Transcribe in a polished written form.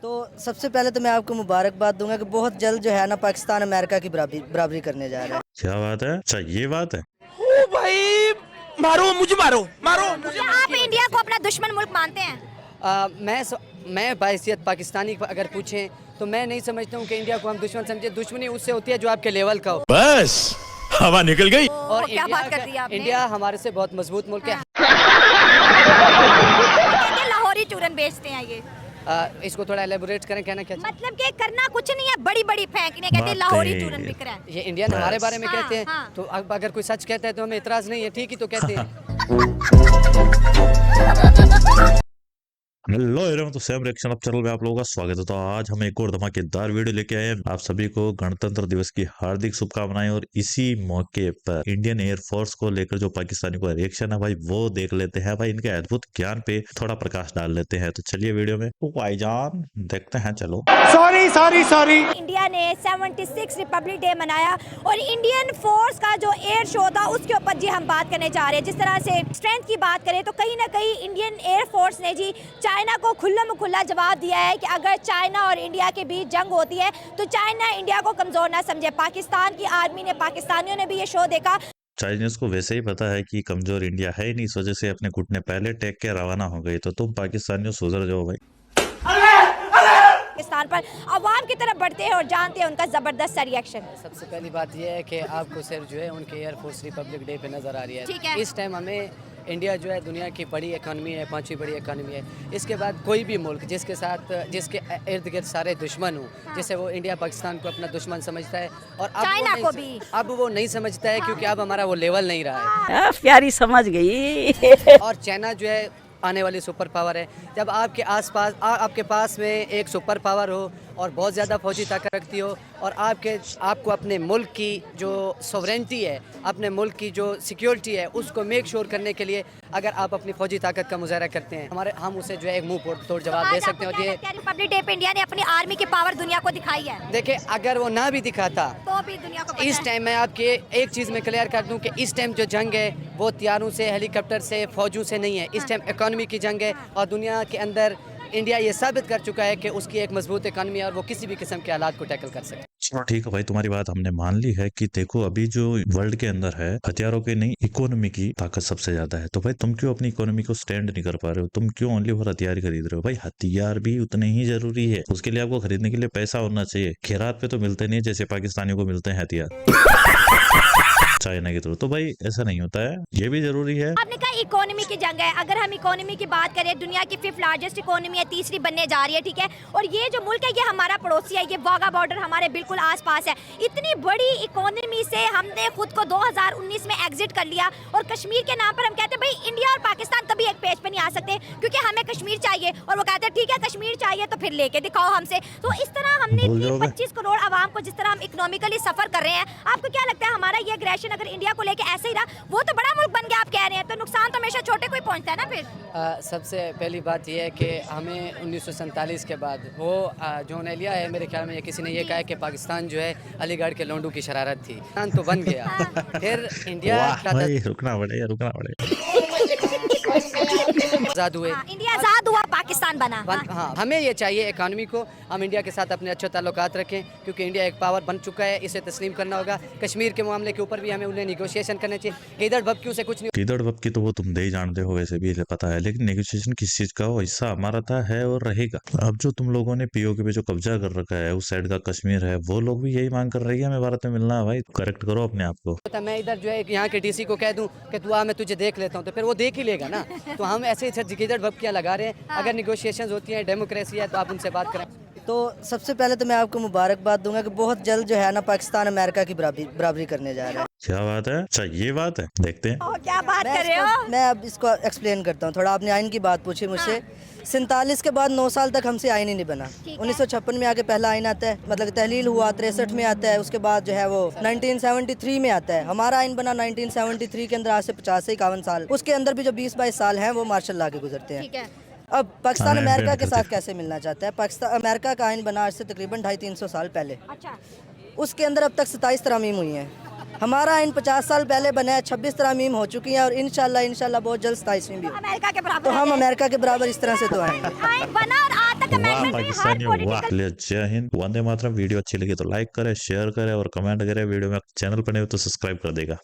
तो सबसे पहले तो मैं आपको मुबारकबाद दूंगा कि बहुत जल्द जो है ना पाकिस्तान अमेरिका की बराबरी करने जा रहा है। क्या बात है? अच्छा ये बात है। ओ भाई, मारो मुझे, मारो मुझे। आप इंडिया को अपना दुश्मन मुल्क मानते हैं? मैं बाहैसियत पाकिस्तानी अगर पूछें तो मैं नहीं समझता हूँ कि इंडिया को हम दुश्मन समझे। दुश्मनी उससे होती है जो आपके लेवल का हो। बस हवा निकल गई। और क्या बात कर दी आपने? इंडिया हमारे से बहुत मजबूत मुल्क है। कहते हैं लाहौरी चूरन बेचते हैं ये। इसको थोड़ा एलेबोरेट करें, कहना क्या चाहते मतलब कि करना कुछ नहीं है, बड़ी बड़ी फेंकने, कहते हैं लाहौरी चूरन बिक रहा है। हैं? ये इंडियन हमारे बारे में हाँ, कहते हैं हाँ। तो अब अगर कोई सच कहता है तो हमें इतराज नहीं है, ठीक ही तो कहते हैं। हेलो एवरीवन, तो सैम रिएक्शन अप चैनल में आप लोगों का स्वागत है। तो आज हम एक और धमाकेदार वीडियो लेके आए हैं। आप सभी को गणतंत्र दिवस की हार्दिक शुभकामनाएं। और इसी मौके पर इंडियन एयरफोर्स को लेकर जो पाकिस्तानी का रिएक्शन है भाई, वो देख लेते हैं। भाई इनके अद्भुत ज्ञान पे थोड़ा प्रकाश डाल लेते हैं। तो चलिए वीडियो में भाईजान देखते हैं। चलो सॉरी। इंडिया ने 76 रिपब्लिक डे मनाया और इंडियन फोर्स का जो एयर शो था उसके ऊपर जी हम बात करने जा रहे हैं। जिस तरह से स्ट्रेंथ की बात करें तो कहीं ना कहीं इंडियन एयर फोर्स ने जी चाइना को खुल्ला जवाब दिया है कि अगर चाइना और इंडिया के बीच जंग होती है तो चाइना इंडिया को कमजोर ना समझे। पाकिस्तान की आर्मी ने, पाकिस्तानियों ने भी ये शो देखा। चाइनीज को वैसे ही पता है कि कमजोर इंडिया है ही नहीं, इस वजह से अपने घुटने पहले टेक के रवाना हो गई। तो तुम पाकिस्तानियों सुधर जाओ भाई। पाकिस्तान पर अवाम की तरफ बढ़ते हैं और जानते हैं उनका जबरदस्त सा रिएक्शन। सबसे पहली बात यह है कि आपको सिर्फ जो है उनके एयरफोर्स रिपब्लिक डे पे नज़र आ रही ठीक है। है। इस टाइम हमें इंडिया जो है दुनिया की बड़ी इकॉनमी है, 5वीं बड़ी इकॉनमी है। इसके बाद कोई भी मुल्क जिसके इर्द गिर्द सारे दुश्मन हो, जैसे वो इंडिया पाकिस्तान को अपना दुश्मन समझता है और अब चाइना वो को नहीं, भी। अब वो नहीं समझता है क्योंकि अब हमारा वो लेवल नहीं रहा है। प्यारी समझ गई। और चाइना जो है आने वाली सुपर पावर है। जब आपके आसपास आपके पास में एक सुपर पावर हो और बहुत ज़्यादा फौजी ताकत रखती हो और आपको अपने मुल्क की जो सोवरेनिटी है, अपने मुल्क की जो सिक्योरिटी है, उसको मेक श्योर करने के लिए अगर आप अपनी फौजी ताकत का मुजाहरा करते हैं, हम उसे जो है एक मुंह तोड़ जवाब दे सकते हैं। और ये रिपब्लिक डे पे इंडिया ने अपनी आर्मी की पावर दुनिया को दिखाई है। देखिए, अगर वो ना भी दिखाता तो भी दुनिया को पता इस है। टाइम मैं आपके एक चीज़ में क्लियर कर दूं कि इस टाइम जो जंग है वो हथियारों से, हेलीकॉप्टर से, फौजों से नहीं है। इस टाइम इकोनॉमी की जंग है और दुनिया के अंदर इंडिया ये साबित कर चुका है कि उसकी एक मजबूत इकोनॉमी है और वो किसी भी किस्म के हालात को टैकल कर सकते हैं। चलो ठीक है भाई, तुम्हारी बात हमने मान ली है कि देखो अभी जो वर्ल्ड के अंदर है, हथियारों की नहीं इकोनॉमी की ताकत सबसे ज्यादा है। तो भाई तुम क्यों अपनी इकोनॉमी को स्टैंड नहीं कर पा रहे हो? तुम क्यों ओनली फॉर हथियार खरीद रहे हो? भाई हथियार भी उतने ही जरूरी है। उसके लिए आपको खरीदने के लिए पैसा होना चाहिए। खैरात पे तो मिलते नहीं जैसे पाकिस्तानियों को मिलते हैं हथियार चाइना के थ्रू। तो भाई ऐसा नहीं होता है, ये भी जरूरी है। आपने कहा इकोनॉमी की जंग है। अगर हम इकोनॉमी की बात करें, दुनिया की 5th लार्जेस्ट इकोनॉमी है, तीसरी बनने जा रही है, ठीक है। और ये जो मुल्क है ये हमारा पड़ोसी है, ये वाघा बॉर्डर हमारे बिल्कुल आसपास है। इतनी बड़ी इकोनॉमी से हमने खुद को 2019 में एग्जिट कर लिया और कश्मीर के नाम पर हम कहते हैं भाई इंडिया और पाकिस्तान कभी एक पेज पे नहीं आ सकते क्योंकि हमें कश्मीर चाहिए। और वो कहते हैं ठीक है कश्मीर चाहिए तो फिर लेके दिखाओ हमसे। तो इस तरह हमने भूल जाओगे। 25 करोड़ आवाम को जिस तरह हम इकोनॉमिकली सफर कर रहे हैं, आपको क्या लगता है हमारा ये एग्रेशन अगर इंडिया को लेके ऐसे ही रहा, वो तो बड़ा मुल्क बन गया आप कह रहे हैं, तो नुकसान तो हमेशा छोटे को ही पहुंचता है ना फिर। सबसे पहली बात यह है कि हमें 1947 के बाद वो जो एलिया है, मेरे ख्याल में ये किसी ने ये कहा है कि पाकिस्तान जो है अलीगढ़ के लोंडू की शरारत थी। पाकिस्तान तो बन गया, फिर इंडिया का भाई रुकना पड़ेगा। आज़ाद हुए। इंडिया आजाद हुआ, पाकिस्तान बना। हाँ, हमें ये चाहिए इकानमी को हम इंडिया के साथ अपने अच्छे ताल्लुकात रखें क्योंकि इंडिया एक पावर बन चुका है, इसे तस्लीम करना होगा। कश्मीर के मामले के ऊपर भी हमें उन्हें निगोशिएशन करने चाहिए। इधर भपकियों से कुछ नहीं। कीदड़ वक्त की तो वो तुम दे ही जानते हो, वैसे भी पता है। लेकिन नेगोशिएशन किस चीज का हो, हिस्सा हमारा था, है और रहेगा। अब जो तुम लोगों ने पीओके पे जो कब्जा कर रखा है, उस साइड का कश्मीर है, वो लोग भी यही मांग कर रही है हमें भारत में मिलना है। भाई करेक्ट करो अपने आप को। तो मैं इधर जो है यहाँ के डीसी को कह दूं कि तू आ, मैं तुझे देख लेता हूँ, तो फिर वो देख ही लेगा ना। तो हम ऐसे ही गिदड़ भपकियाँ लगा रहे हैं। अगर निगोशिएशंस होती हैं, डेमोक्रेसी है, तो आप उनसे बात करें। तो सबसे पहले तो मैं आपको मुबारकबाद दूंगा कि बहुत जल्द जो है ना पाकिस्तान अमेरिका की बराबरी करने जा रहा है। क्या बात है? अच्छा ये बात है, देखते हैं। क्या बात कर रहे हो? मैं अब इसको एक्सप्लेन करता हूँ थोड़ा। आपने आइन की बात पूछी मुझसे। 47 के बाद 9 साल तक हमसे आइन ही नहीं बना। 1956 में आके पहला आइन आता है, मतलब तहलील हुआ 63 में आता है। उसके बाद जो है वो 1973 में आता है। हमारा आइन बना 1973 के अंदर, आज से 50 से 51 साल। उसके अंदर भी जो 20-22 साल हैं वो मार्शल लॉ के गुजरते हैं। अब पाकिस्तान अमेरिका के साथ कैसे मिलना चाहता है? पाकिस्तान अमेरिका का आइन बना आज से तकरीबन 250-300 साल पहले। अच्छा। उसके अंदर अब तक 27 तरमीम हुई हैं। हमारा आइन 50 साल पहले बना है, 26 तरमीम हो चुकी हैं और इंशाल्लाह बहुत जल्द 27वीं भी होगी। अमेरिका के बराबर तो हम आ जाए। अमेरिका के बराबर इस तरह से तो आएंगे। आइन बना और आज तक वाह अमेंडमेंट में हर पाकिस्तानियों वाह। पॉलिटिकल ले जय हिंद, वंदे मातरम। वीडियो अच्छी लगी तो लाइक करें, शेयर करें और कमेंट करें। वीडियो में चैनल पर नहीं हो तो सब्सक्राइब कर देगा।